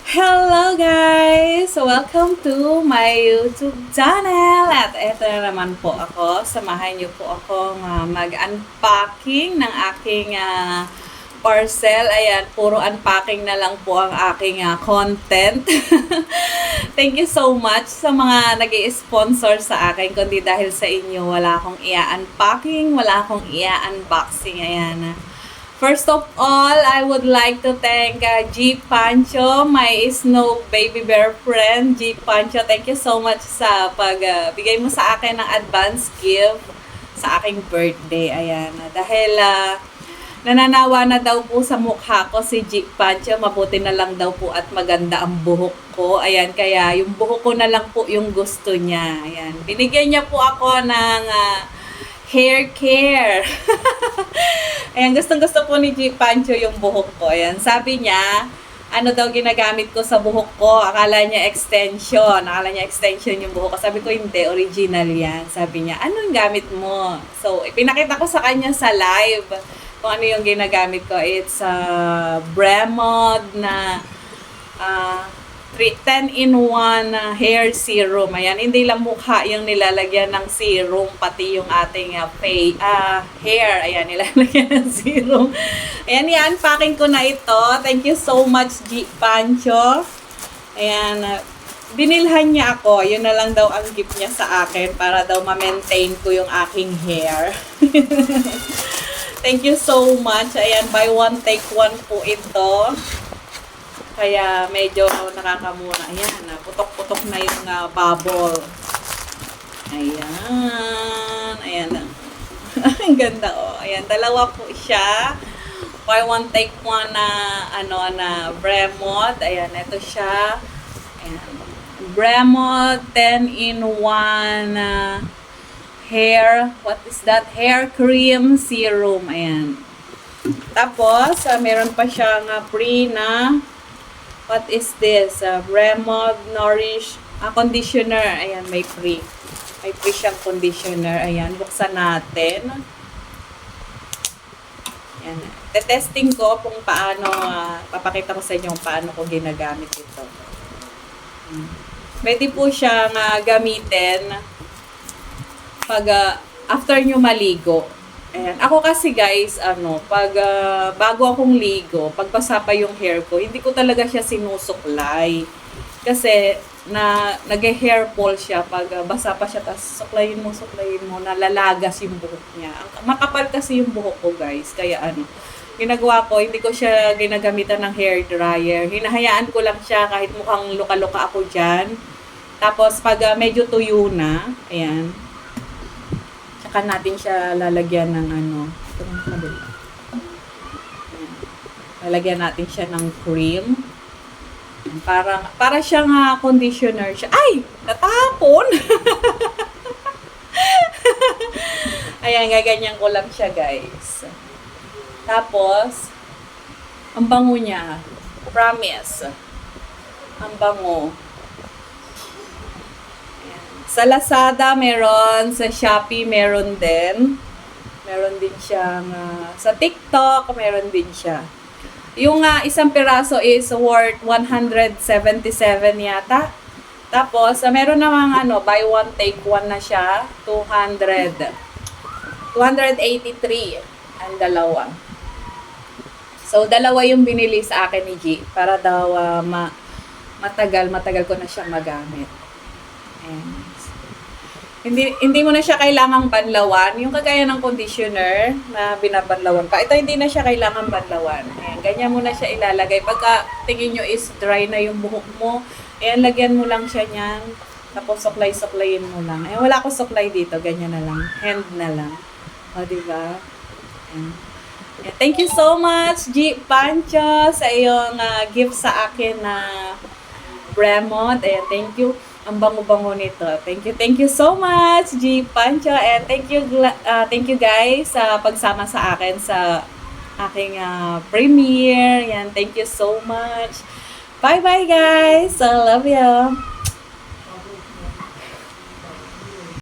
Hello guys! Welcome to my YouTube channel. At eto na naman po ako. Samahan niyo po akong mag-unpacking ng aking parcel. Ayan, puro unpacking na lang po ang aking content. Thank you so much sa mga nag-i-sponsor sa akin. Kundi dahil sa inyo, wala akong i-unpacking, wala akong i-unboxing. Ayan. First of all, I would like to thank G. Pancho, my snow baby bear friend. G. Pancho, thank you so much sa pagbigay mo sa akin ng advance gift sa aking birthday. Ayan. Dahil nananawa na daw po sa mukha ko si G. Pancho, mabuti na lang daw po at maganda ang buhok ko. Ayan, kaya yung buhok ko na lang po yung gusto niya. Ayan. Binigyan niya po ako ng hair care. Ayan, gustong-gusto po ni G. Pancho yung buhok ko. Ayan, sabi niya, ano daw ginagamit ko sa buhok ko? Akala niya extension. Akala niya extension yung buhok ko. Sabi ko, hindi, original yan. Sabi niya, ano yung gamit mo? So, ipinakita ko sa kanya sa live kung ano yung ginagamit ko. It's Bremod na 10-in-1 hair serum. Ayan, hindi lang mukha yung nilalagyan ng serum, pati yung ating hair. Ayan, nilalagyan ng serum. Ayan, i-unpacking ko na ito. Thank you so much, G. Pancho. Ayan, binilhan niya ako. Yun na lang daw ang gift niya sa akin para daw ma-maintain ko yung aking hair. Thank you so much. Ayan, buy one, take one po ito. Kaya medyo nakakamura. Ayan, putok-putok na yung bubble. Ayan. Ayan. Ang ganda, oh. Ayan, dalawa po siya. Buy one, take one na Bremod. Ayan, ito siya. Ayan. Bremod 10-in-1 hair. What is that? Hair cream serum. Ayan. Tapos, meron pa siyang free na what is this? Bremod Nourish conditioner. Ayan, may free. May free siyang conditioner. Ayan, buksan natin. Ayan. Testing ko kung paano, papakita ko sa inyo kung paano ko ginagamit ito. Pwede po siyang gamitin pag after nyo maligo. Ayan. Ako kasi guys, pag bago akong ligo, pagpasa pa yung hair ko, hindi ko talaga siya sinusuklay. Kasi nag-hair fall siya pag basa pa siya, tapos suklayin mo, nalalagas yung buhok niya. Makapal kasi yung buhok ko guys, kaya ginagawa ko, hindi ko siya ginagamitan ng hair dryer. Hinahayaan ko lang siya kahit mukhang luka-luka ako dyan. Tapos pag medyo tuyo na, ayan, saka natin siya lalagyan ng lalagyan natin siya ng cream. Para siyang conditioner siya. Ay! Natapon! Ayan, gaganyan ko lang siya, guys. Tapos, ang bango niya. Promise. Ang bango. Sa Lazada meron, sa Shopee meron din. Meron din siyang sa TikTok meron din siya. Yung isang piraso is worth 177 yata. Tapos meron namang buy one take one na siya, 283 ang dalawa. So dalawa yung binili sa akin ni G para daw matagal ko na siyang magamit. Ayan. Hindi mo na siya kailangang banlawan. Yung kagaya ng conditioner na binabanlawan pa. Ito hindi na siya kailangang banlawan. Ayan, ganyan mo na siya ilalagay. Pagka tingin nyo is dry na yung buhok mo, ayan, lagyan mo lang siya niyan. Tapos suklay-suklayin mo lang. Ayan, wala akong suklay dito. Ganyan na lang. Hand na lang. O, diba? Ayan. Ayan. Thank you so much, G. Pancho, sa iyong gift sa akin na Bremod. Ayan, thank you. Ang bango-bango nito. Thank you so much, G. Pancho, and thank you guys sa pagsama sa akin sa aking premiere. Yan, thank you so much. Bye-bye guys. I love you.